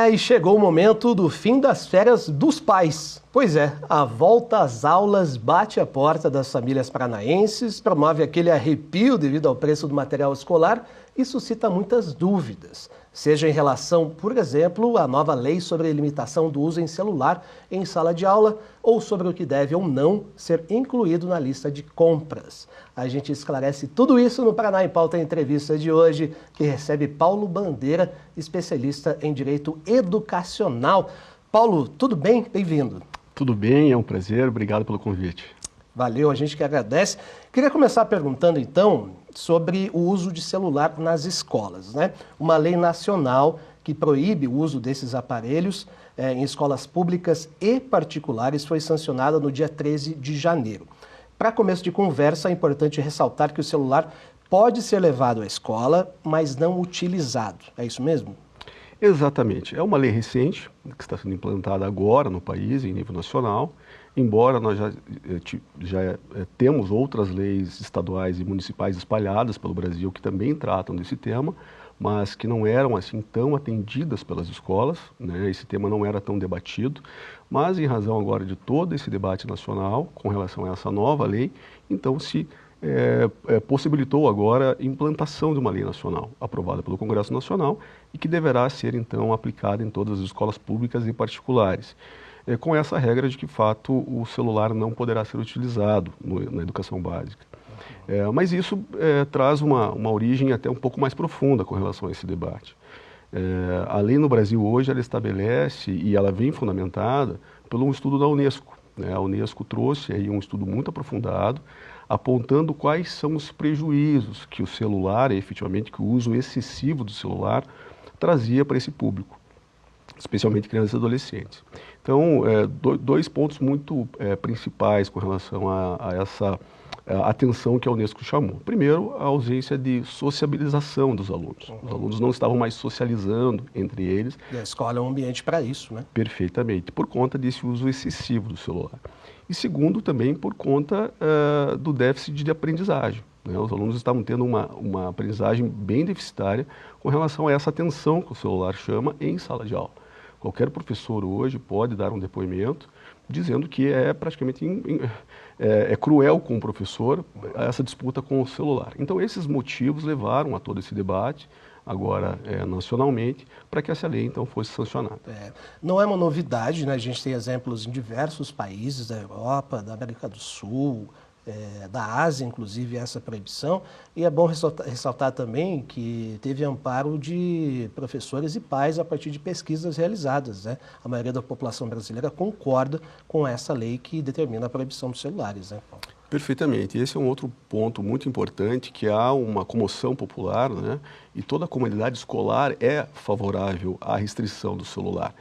E chegou o momento do fim das férias dos pais. Pois é, a volta às aulas bate a porta das famílias paranaenses, promove aquele arrepio devido ao preço do material escolar e suscita muitas dúvidas. Seja em relação, por exemplo, à nova lei sobre a limitação do uso em celular em sala de aula ou sobre o que deve ou não ser incluído na lista de compras. A gente esclarece tudo isso no Paraná em Pauta Entrevista de hoje, que recebe Paulo Bandeira, especialista em Direito Educacional. Paulo, tudo bem? Bem-vindo. Tudo bem, é um prazer, obrigado pelo convite. Valeu, a gente que agradece. Queria começar perguntando, então, sobre o uso de celular nas escolas, né? Uma lei nacional que proíbe o uso desses aparelhos em escolas públicas e particulares foi sancionada no dia 13 de janeiro. Para começo de conversa, é importante ressaltar que o celular pode ser levado à escola, mas não utilizado. É isso mesmo? Exatamente. É uma lei recente, que está sendo implantada agora no país, em nível nacional, embora nós já temos outras leis estaduais e municipais espalhadas pelo Brasil que também tratam desse tema, mas que não eram assim tão atendidas pelas escolas, né? Esse tema não era tão debatido, mas em razão agora de todo esse debate nacional com relação a essa nova lei, então se possibilitou agora a implantação de uma lei nacional, aprovada pelo Congresso Nacional e que deverá ser então aplicada em todas as escolas públicas e particulares. Com essa regra de que, de fato, o celular não poderá ser utilizado na educação básica. Mas isso traz uma origem até um pouco mais profunda com relação a esse debate. A lei no Brasil hoje, ela estabelece, e ela vem fundamentada, pelo um estudo da Unesco. A Unesco trouxe aí um estudo muito aprofundado, apontando quais são os prejuízos que o celular, efetivamente, que o uso excessivo do celular trazia para esse público, especialmente crianças e adolescentes. Então, dois pontos muito principais com relação a essa atenção que a Unesco chamou. Primeiro, a ausência de sociabilização dos alunos. Os alunos não estavam mais socializando entre eles. E a escola é um ambiente para isso, né? Perfeitamente, por conta desse uso excessivo do celular. E segundo, também por conta do déficit de aprendizagem. Né? Os alunos estavam tendo uma aprendizagem bem deficitária com relação a essa atenção que o celular chama em sala de aula. Qualquer professor hoje pode dar um depoimento dizendo que é praticamente cruel com o professor essa disputa com o celular. Então esses motivos levaram a todo esse debate, agora nacionalmente, para que essa lei então fosse sancionada. Não é uma novidade, né? A gente tem exemplos em diversos países da Europa, da América do Sul, da Ásia, inclusive, essa proibição. E é bom ressaltar também que teve amparo de professores e pais a partir de pesquisas realizadas, né? A maioria da população brasileira concorda com essa lei que determina a proibição dos celulares, né, Paulo? Perfeitamente. Esse é um outro ponto muito importante, que há uma comoção popular, né? E toda a comunidade escolar é favorável à restrição do celular.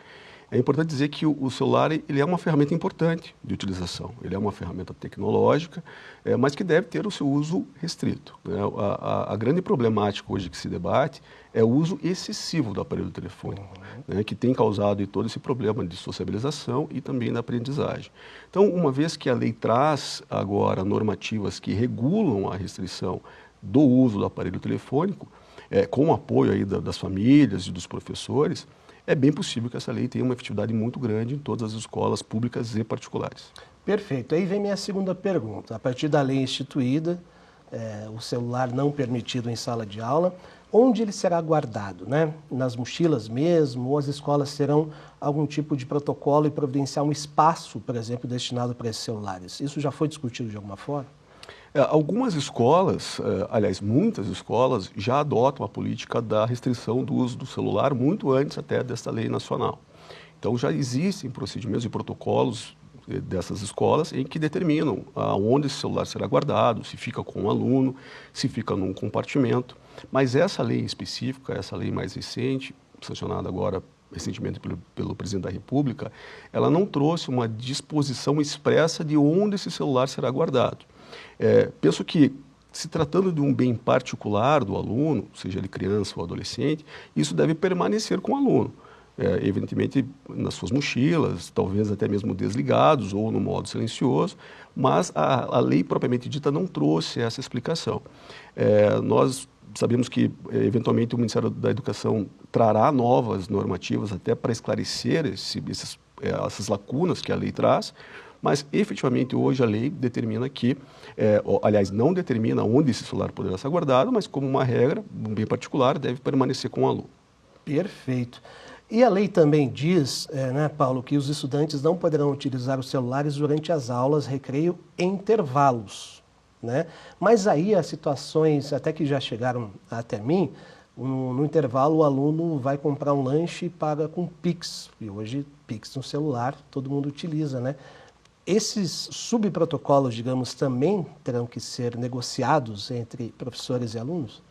É importante dizer que o celular ele é uma ferramenta importante de utilização. Ele é uma ferramenta tecnológica, mas que deve ter o seu uso restrito. Né? A grande problemática hoje que se debate é o uso excessivo do aparelho telefônico, né? Que tem causado todo esse problema de sociabilização e também da aprendizagem. Então, uma vez que a lei traz agora normativas que regulam a restrição do uso do aparelho telefônico, com o apoio aí das famílias e dos professores, é bem possível que essa lei tenha uma efetividade muito grande em todas as escolas públicas e particulares. Perfeito. Aí vem minha segunda pergunta. A partir da lei instituída, o celular não permitido em sala de aula, onde ele será guardado, né? Nas mochilas mesmo, ou as escolas terão algum tipo de protocolo e providenciar um espaço, por exemplo, destinado para esses celulares? Isso já foi discutido de alguma forma? Algumas escolas, aliás, muitas escolas, já adotam a política da restrição do uso do celular muito antes até desta lei nacional. Então já existem procedimentos e protocolos dessas escolas em que determinam onde esse celular será guardado, se fica com o aluno, se fica num compartimento. Mas essa lei específica, essa lei mais recente, sancionada agora recentemente pelo presidente da República, ela não trouxe uma disposição expressa de onde esse celular será guardado. Penso que, se tratando de um bem particular do aluno, seja ele criança ou adolescente, isso deve permanecer com o aluno. Evidentemente nas suas mochilas, talvez até mesmo desligados ou no modo silencioso, mas a lei propriamente dita não trouxe essa explicação. Nós sabemos que, eventualmente, o Ministério da Educação trará novas normativas até para esclarecer essas lacunas que a lei traz, mas, efetivamente, hoje a lei determina que, aliás, não determina onde esse celular poderá ser guardado, mas, como uma regra, um bem particular, deve permanecer com o aluno. Perfeito. E a lei também diz, né, Paulo, que os estudantes não poderão utilizar os celulares durante as aulas, recreio e intervalos, né? Mas aí as situações, até que já chegaram até mim, no intervalo o aluno vai comprar um lanche e paga com Pix. E hoje, Pix no celular, todo mundo utiliza, né? Esses subprotocolos, digamos, também terão que ser negociados entre professores e alunos?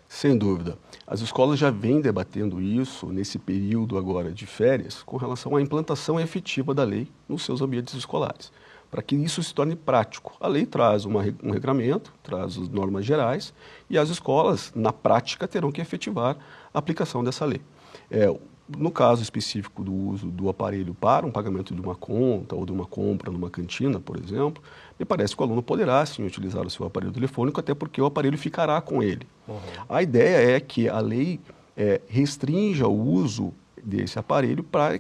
Sem dúvida. As escolas já vêm debatendo isso nesse período agora de férias com relação à implantação efetiva da lei nos seus ambientes escolares, para que isso se torne prático. A lei traz um regramento, traz as normas gerais e as escolas, na prática, terão que efetivar a aplicação dessa lei. No caso específico do uso do aparelho para um pagamento de uma conta ou de uma compra numa cantina, por exemplo, me parece que o aluno poderá sim utilizar o seu aparelho telefônico, até porque o aparelho ficará com ele. Uhum. A ideia é que a lei restrinja o uso desse aparelho para,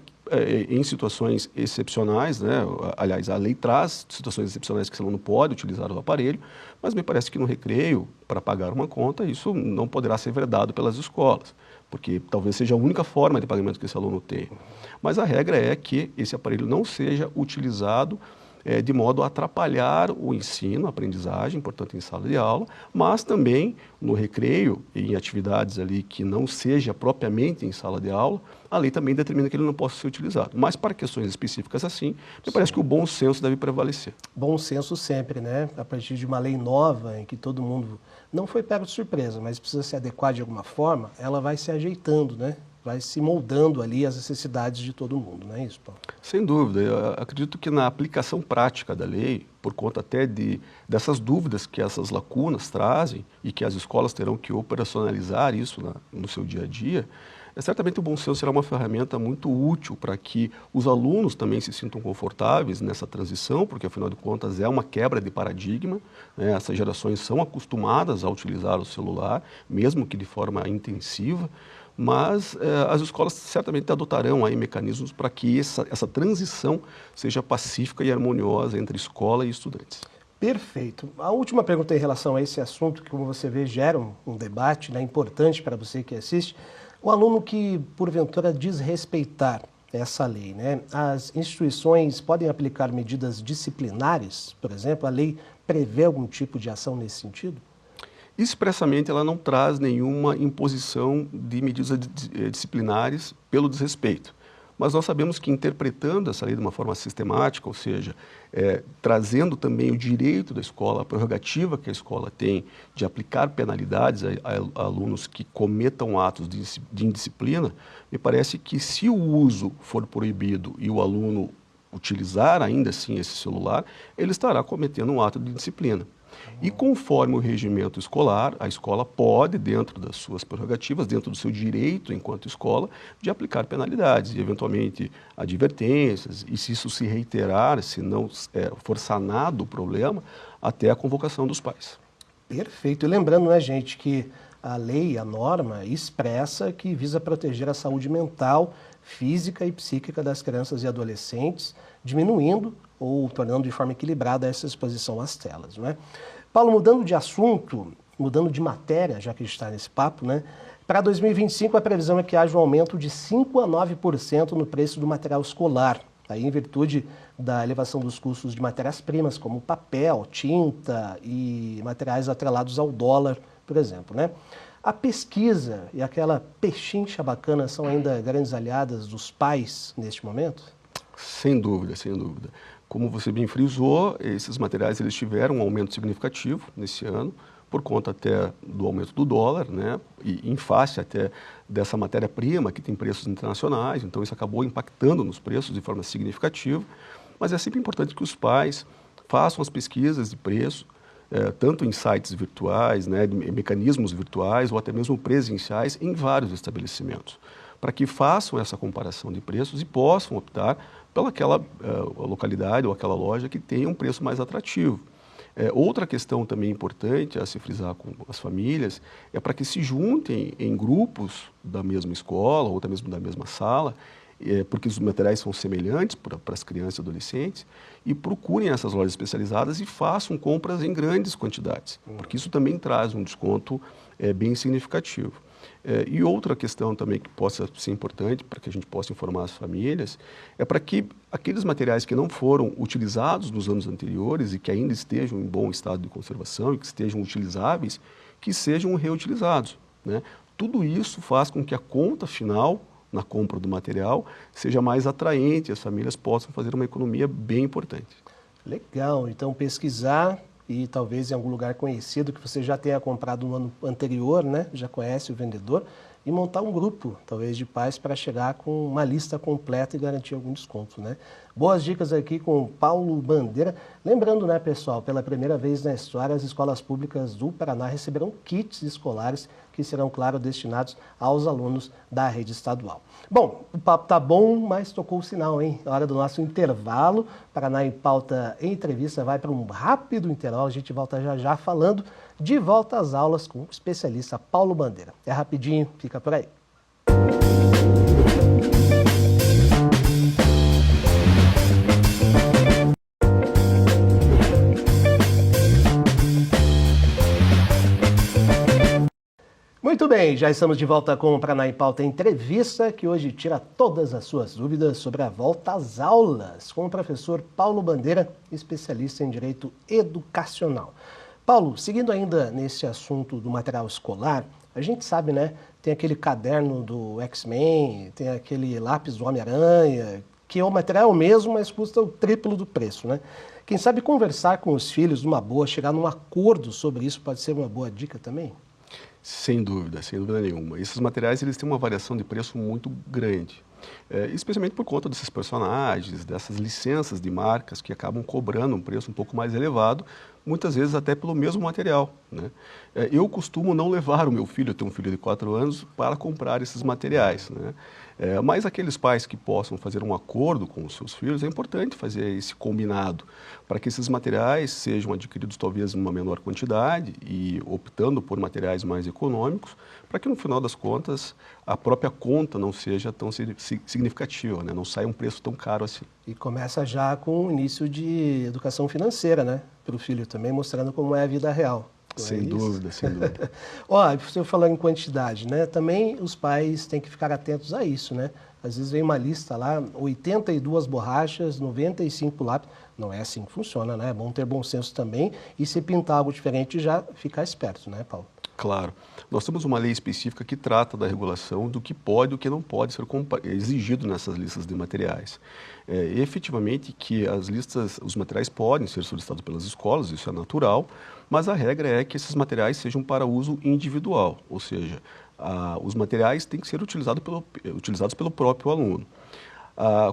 em situações excepcionais, né? Aliás, a lei traz situações excepcionais que o aluno pode utilizar o aparelho, mas me parece que no recreio, para pagar uma conta, isso não poderá ser vedado pelas escolas, porque talvez seja a única forma de pagamento que esse aluno tem. Mas a regra é que esse aparelho não seja utilizado de modo a atrapalhar o ensino, a aprendizagem, portanto, em sala de aula, mas também no recreio, em atividades ali que não seja propriamente em sala de aula, a lei também determina que ele não possa ser utilizado. Mas para questões específicas assim, me parece que o bom senso deve prevalecer. Bom senso sempre, né? A partir de uma lei nova, em que todo mundo não foi pego de surpresa, mas precisa se adequar de alguma forma, ela vai se ajeitando, né? Vai se moldando ali as necessidades de todo mundo, não é isso, Paulo? Sem dúvida. Eu acredito que na aplicação prática da lei, por conta até dessas dúvidas que essas lacunas trazem e que as escolas terão que operacionalizar isso no seu dia a dia, certamente o bom senso será uma ferramenta muito útil para que os alunos também se sintam confortáveis nessa transição, porque afinal de contas é uma quebra de paradigma, né? Essas gerações são acostumadas a utilizar o celular, mesmo que de forma intensiva, mas as escolas certamente adotarão aí mecanismos para que essa transição seja pacífica e harmoniosa entre escola e estudantes. Perfeito. A última pergunta em relação a esse assunto, que como você vê gera um debate, né, importante para você que assiste, o aluno que porventura desrespeitar essa lei, né, as instituições podem aplicar medidas disciplinares, por exemplo, a lei prevê algum tipo de ação nesse sentido? Expressamente, ela não traz nenhuma imposição de medidas disciplinares pelo desrespeito. Mas nós sabemos que, interpretando essa lei de uma forma sistemática, ou seja, trazendo também o direito da escola, a prerrogativa que a escola tem de aplicar penalidades a alunos que cometam atos de indisciplina, me parece que, se o uso for proibido e o aluno utilizar ainda assim esse celular, ele estará cometendo um ato de indisciplina. E conforme o regimento escolar, a escola pode, dentro das suas prerrogativas, dentro do seu direito enquanto escola, de aplicar penalidades e, eventualmente, advertências, e se isso se reiterar, se não for sanado o problema, até a convocação dos pais. Perfeito. E lembrando, né, gente, que a lei, a norma, expressa que visa proteger a saúde mental, física e psíquica das crianças e adolescentes, diminuindo ou tornando de forma equilibrada essa exposição às telas, não é? Paulo, mudando de assunto, mudando de matéria, já que a gente está nesse papo, né? Para 2025, a previsão é que haja um aumento de 5% a 9% no preço do material escolar, aí em virtude da elevação dos custos de matérias-primas, como papel, tinta e materiais atrelados ao dólar, por exemplo, né? A pesquisa e aquela pechincha bacana são ainda grandes aliadas dos pais neste momento? Sem dúvida, sem dúvida. Como você bem frisou, esses materiais eles tiveram um aumento significativo nesse ano, por conta até do aumento do dólar, né? E em face até dessa matéria-prima que tem preços internacionais, então isso acabou impactando nos preços de forma significativa, mas é sempre importante que os pais façam as pesquisas de preço, tanto em sites virtuais, né, mecanismos virtuais ou até mesmo presenciais em vários estabelecimentos, para que façam essa comparação de preços e possam optar pelaquela localidade ou aquela loja que tenha um preço mais atrativo. Outra questão também importante a se frisar com as famílias é para que se juntem em grupos da mesma escola ou até mesmo da mesma sala, porque os materiais são semelhantes para as crianças e adolescentes, e procurem essas lojas especializadas e façam compras em grandes quantidades, porque isso também traz um desconto bem significativo. E outra questão também que possa ser importante para que a gente possa informar as famílias é para que aqueles materiais que não foram utilizados nos anos anteriores e que ainda estejam em bom estado de conservação e que estejam utilizáveis, que sejam reutilizados, né? Tudo isso faz com que a conta final na compra do material seja mais atraente, as famílias possam fazer uma economia bem importante. Legal, então pesquisar e talvez em algum lugar conhecido que você já tenha comprado no ano anterior, né? Já conhece o vendedor, e montar um grupo, talvez de pais, para chegar com uma lista completa e garantir algum desconto, né? Boas dicas aqui com o Paulo Bandeira. Lembrando, né, pessoal, pela primeira vez na história, as escolas públicas do Paraná receberão kits escolares que serão, claro, destinados aos alunos da rede estadual. Bom, o papo tá bom, mas tocou o sinal, hein? Na hora do nosso intervalo, Paraná em Pauta Entrevista vai para um rápido intervalo, a gente volta já já falando de volta às aulas com o especialista Paulo Bandeira. É rapidinho, fica por aí. Muito bem, já estamos de volta com o Paraná em Pauta Entrevista, que hoje tira todas as suas dúvidas sobre a volta às aulas, com o professor Paulo Bandeira, especialista em Direito Educacional. Paulo, seguindo ainda nesse assunto do material escolar, a gente sabe, né, tem aquele caderno do X-Men, tem aquele lápis do Homem-Aranha, que é o material mesmo, mas custa o triplo do preço, né? Quem sabe conversar com os filhos numa boa, chegar num acordo sobre isso pode ser uma boa dica também? Sem dúvida nenhuma. Esses materiais eles têm uma variação de preço muito grande, especialmente por conta desses personagens, dessas licenças de marcas que acabam cobrando um preço um pouco mais elevado, muitas vezes até pelo mesmo material, né? Eu costumo não levar o meu filho, eu tenho um filho de 4 anos, para comprar esses materiais, né? Mas aqueles pais que possam fazer um acordo com os seus filhos, é importante fazer esse combinado, para que esses materiais sejam adquiridos talvez em uma menor quantidade e optando por materiais mais econômicos, para que no final das contas a própria conta não seja tão significativa, né? Não saia um preço tão caro assim. E começa já com o início de educação financeira, né? Para o filho também, mostrando como é a vida real. Sem dúvida, sem dúvida. Ó, você falou em quantidade, né? Também os pais têm que ficar atentos a isso, né? Às vezes vem uma lista lá, 82 borrachas, 95 lápis. Não é assim que funciona, né? É bom ter bom senso também. E se pintar algo diferente, já ficar esperto, né, Paulo? Claro. Nós temos uma lei específica que trata da regulação do que pode e o que não pode ser exigido nessas listas de materiais. Efetivamente que as listas, os materiais podem ser solicitados pelas escolas, isso é natural, mas a regra é que esses materiais sejam para uso individual, ou seja, os materiais têm que ser utilizados pelo próprio aluno.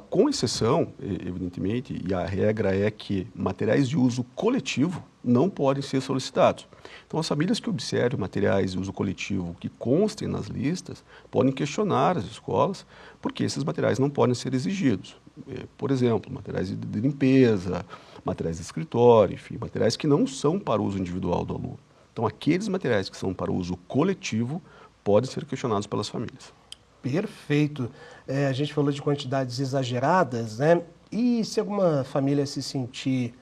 Com exceção, evidentemente, e a regra é que materiais de uso coletivo não podem ser solicitados. Então, as famílias que observem materiais de uso coletivo que constem nas listas podem questionar as escolas porque esses materiais não podem ser exigidos. Por exemplo, materiais de limpeza, materiais de escritório, enfim, materiais que não são para uso individual do aluno. Então, aqueles materiais que são para uso coletivo podem ser questionados pelas famílias. Perfeito. A gente falou de quantidades exageradas, né? E se alguma família se sentir,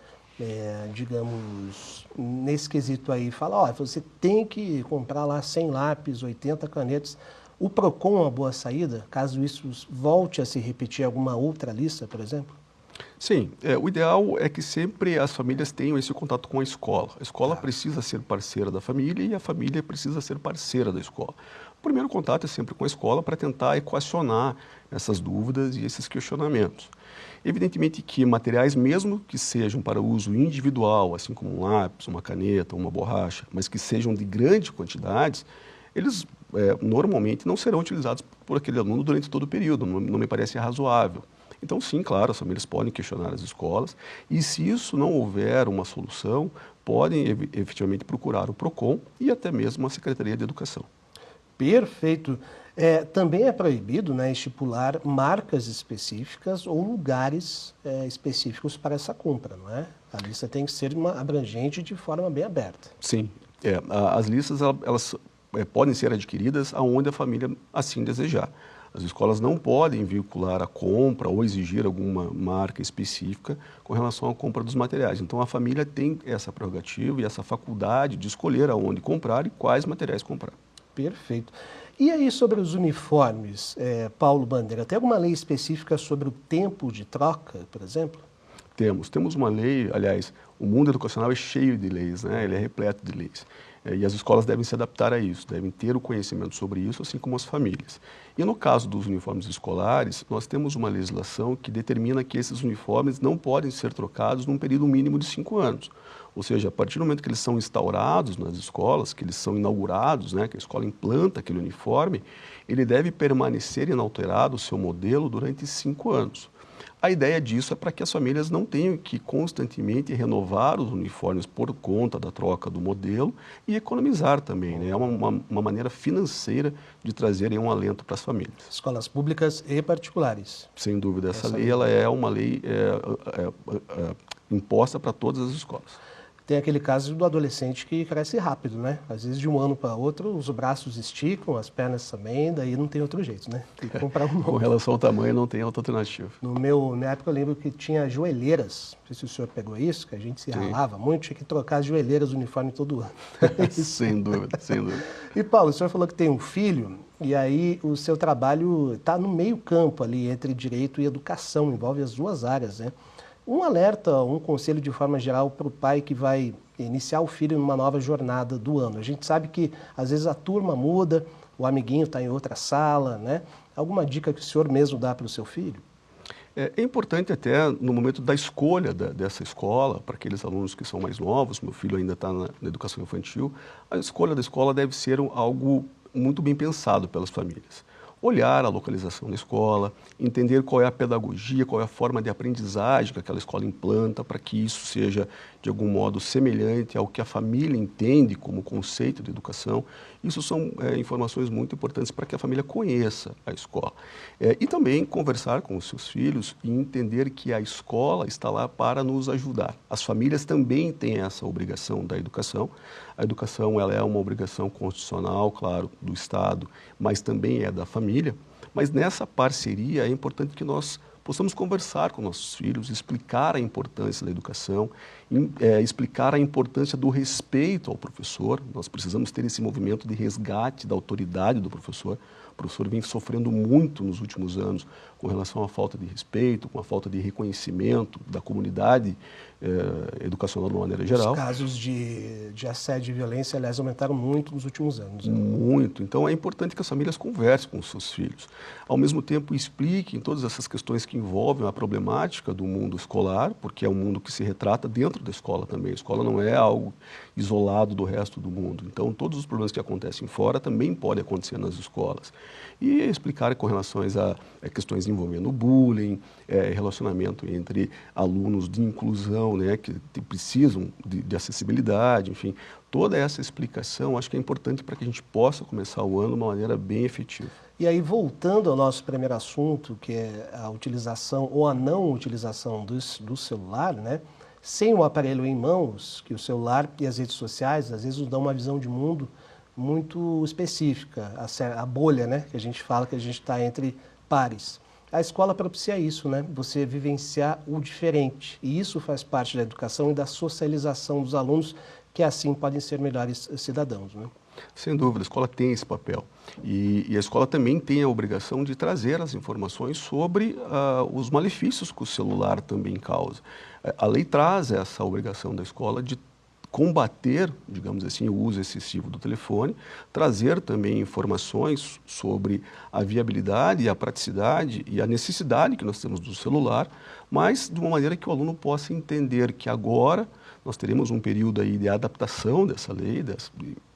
digamos, nesse quesito aí, fala, ó, você tem que comprar lá 100 lápis, 80 canetas, o PROCON é uma boa saída, caso isso volte a se repetir alguma outra lista, por exemplo? Sim, o ideal é que sempre as famílias tenham esse contato com a escola. A escola precisa ser parceira da família e a família precisa ser parceira da escola. O primeiro contato é sempre com a escola para tentar equacionar essas dúvidas e esses questionamentos. Evidentemente que materiais, mesmo que sejam para uso individual, assim como um lápis, uma caneta, uma borracha, mas que sejam de grandes quantidades, eles normalmente não serão utilizados por aquele aluno durante todo o período, não me parece razoável. Então, sim, claro, as famílias podem questionar as escolas e, se isso não houver uma solução, podem efetivamente procurar o PROCON e até mesmo a Secretaria de Educação. Perfeito. Também é proibido, né, estipular marcas específicas ou lugares específicos para essa compra, não é? A lista tem que ser abrangente de forma bem aberta. Sim, as listas elas podem ser adquiridas aonde a família assim desejar. As escolas não podem vincular a compra ou exigir alguma marca específica com relação à compra dos materiais. Então, a família tem essa prerrogativa e essa faculdade de escolher aonde comprar e quais materiais comprar. Perfeito. E aí sobre os uniformes, Paulo Bandeira, tem alguma lei específica sobre o tempo de troca, por exemplo? Temos uma lei, aliás, o mundo educacional é cheio de leis, né? Ele é repleto de leis. E as escolas devem se adaptar a isso, devem ter o conhecimento sobre isso, assim como as famílias. E no caso dos uniformes escolares, nós temos uma legislação que determina que esses uniformes não podem ser trocados num período mínimo de 5 anos. Ou seja, a partir do momento que eles são instaurados nas escolas, que eles são inaugurados, né, que a escola implanta aquele uniforme, ele deve permanecer inalterado o seu modelo durante 5 anos. A ideia disso é para que as famílias não tenham que constantemente renovar os uniformes por conta da troca do modelo e economizar também, né? É uma maneira financeira de trazerem um alento para as famílias. Escolas públicas e particulares. Sem dúvida, essa lei ela é uma lei imposta para todas as escolas. Tem aquele caso do adolescente que cresce rápido, né? Às vezes de um ano para outro, os braços esticam, as pernas também, daí não tem outro jeito, né? Tem que comprar um novo. Com relação ao tamanho, não tem outra alternativa. Na época eu lembro que tinha joelheiras, não sei se o senhor pegou isso, que a gente se ralava muito, tinha que trocar as joelheiras do uniforme todo ano. Sem dúvida, sem dúvida. E Paulo, o senhor falou que tem um filho, e aí o seu trabalho está no meio campo ali, entre direito e educação, envolve as duas áreas, né? Um alerta, um conselho de forma geral para o pai que vai iniciar o filho numa nova jornada do ano. A gente sabe que às vezes a turma muda, o amiguinho está em outra sala, né? Alguma dica que o senhor mesmo dá para o seu filho? É importante até no momento da escolha dessa escola, para aqueles alunos que são mais novos, meu filho ainda está na educação infantil, a escolha da escola deve ser algo muito bem pensado pelas famílias. Olhar a localização da escola, entender qual é a pedagogia, qual é a forma de aprendizagem que aquela escola implanta para que isso seja, de algum modo, semelhante ao que a família entende como conceito de educação. Isso são informações muito importantes para que a família conheça a escola. E também conversar com os seus filhos e entender que a escola está lá para nos ajudar. As famílias também têm essa obrigação da educação. A educação ela é uma obrigação constitucional, claro, do Estado, mas também é da família. Mas nessa parceria é importante que nós possamos conversar com nossos filhos, explicar a importância da educação, explicar a importância do respeito ao professor. Nós precisamos ter esse movimento de resgate da autoridade do professor. O professor vem sofrendo muito nos últimos anos com relação à falta de respeito, com a falta de reconhecimento da comunidade educacional de uma maneira geral. Os casos de assédio e violência, aliás, aumentaram muito nos últimos anos. Né? Muito. Então, é importante que as famílias conversem com os seus filhos. Ao mesmo tempo, expliquem todas essas questões que envolvem a problemática do mundo escolar, porque é um mundo que se retrata dentro da escola também. A escola não é algo isolado do resto do mundo. Então, todos os problemas que acontecem fora também podem acontecer nas escolas. E explicar com relação a questões envolvendo bullying, relacionamento entre alunos de inclusão, né, que precisam de acessibilidade, enfim. Toda essa explicação acho que é importante para que a gente possa começar o ano de uma maneira bem efetiva. E aí, voltando ao nosso primeiro assunto, que é a utilização ou a não utilização do celular, né? Sem o aparelho em mãos, que o celular e as redes sociais às vezes nos dão uma visão de mundo muito específica, a bolha, né? Que a gente fala que a gente está entre pares. A escola propicia isso, né? Você vivenciar o diferente. E isso faz parte da educação e da socialização dos alunos, que assim podem ser melhores cidadãos, né? Sem dúvida, a escola tem esse papel. E a escola também tem a obrigação de trazer as informações sobre os malefícios que o celular também causa. A lei traz essa obrigação da escola de combater, digamos assim, o uso excessivo do telefone, trazer também informações sobre a viabilidade, a praticidade e a necessidade que nós temos do celular, mas de uma maneira que o aluno possa entender que agora nós teremos um período aí de adaptação dessa lei,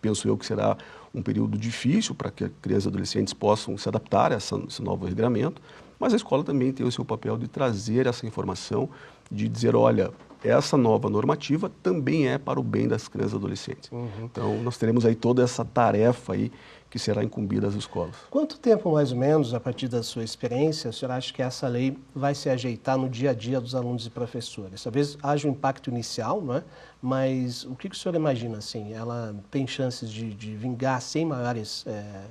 penso eu que será um período difícil para que crianças e adolescentes possam se adaptar a esse novo regramento, mas a escola também tem o seu papel de trazer essa informação, de dizer, olha, essa nova normativa também é para o bem das crianças e adolescentes. Então, nós teremos aí toda essa tarefa aí que será incumbida às escolas. Quanto tempo, mais ou menos, a partir da sua experiência, o senhor acha que essa lei vai se ajeitar no dia a dia dos alunos e professores? Talvez haja um impacto inicial, não é? Mas o que o senhor imagina, assim? Ela tem chances de vingar sem maiores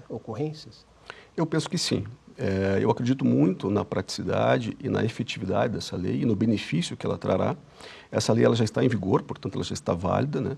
ocorrências? Eu penso que sim. Eu acredito muito na praticidade e na efetividade dessa lei e no benefício que ela trará. Essa lei ela já está em vigor, portanto, ela já está válida, né?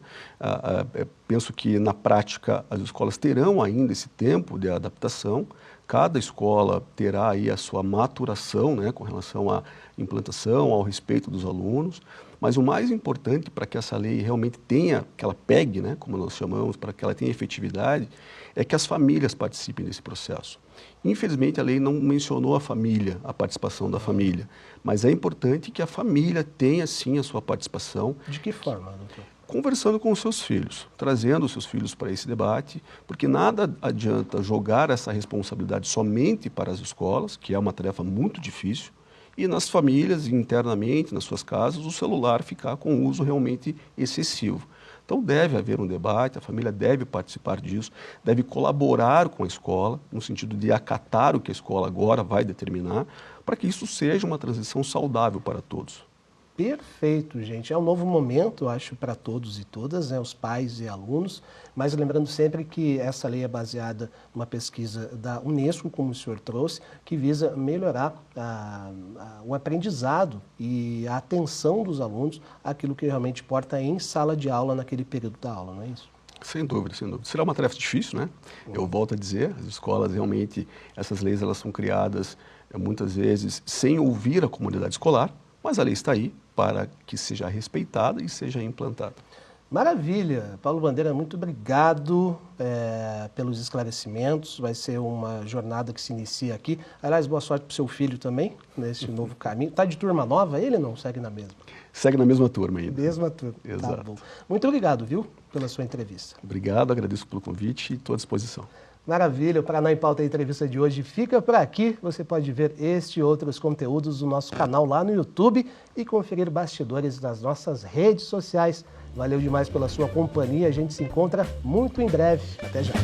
Penso que, na prática, as escolas terão ainda esse tempo de adaptação. Cada escola terá aí a sua maturação, né, com relação à implantação, ao respeito dos alunos. Mas o mais importante para que essa lei realmente tenha, que ela pegue, né, como nós chamamos, para que ela tenha efetividade, é que as famílias participem desse processo. Infelizmente, a lei não mencionou a família, a participação da família, mas é importante que a família tenha, sim, a sua participação. De que forma, doutor? Conversando com os seus filhos, trazendo os seus filhos para esse debate, porque nada adianta jogar essa responsabilidade somente para as escolas, que é uma tarefa muito difícil, e nas famílias, internamente, nas suas casas, o celular ficar com uso realmente excessivo. Então deve haver um debate, a família deve participar disso, deve colaborar com a escola, no sentido de acatar o que a escola agora vai determinar, para que isso seja uma transição saudável para todos. Perfeito, gente. É um novo momento, eu acho, para todos e todas, né, os pais e alunos, mas lembrando sempre que essa lei é baseada numa pesquisa da Unesco, como o senhor trouxe, que visa melhorar o aprendizado e a atenção dos alunos àquilo que realmente importa em sala de aula, naquele período da aula, não é isso? Sem dúvida, sem dúvida. Será uma tarefa difícil, né? Eu volto a dizer, as escolas realmente, essas leis elas são criadas muitas vezes sem ouvir a comunidade escolar, mas a lei está aí para que seja respeitada e seja implantada. Maravilha! Paulo Bandeira, muito obrigado pelos esclarecimentos. Vai ser uma jornada que se inicia aqui. Aliás, boa sorte para o seu filho também, nesse novo caminho. Está de turma nova ele ou não? Segue na mesma? Segue na mesma turma ainda. Mesma turma. Exato. Tá bom. Muito obrigado, viu, pela sua entrevista. Obrigado, agradeço pelo convite e estou à disposição. Maravilha, o Paraná em Pauta, a entrevista de hoje fica por aqui. Você pode ver este e outros conteúdos do nosso canal lá no YouTube e conferir bastidores das nossas redes sociais. Valeu demais pela sua companhia, a gente se encontra muito em breve. Até já.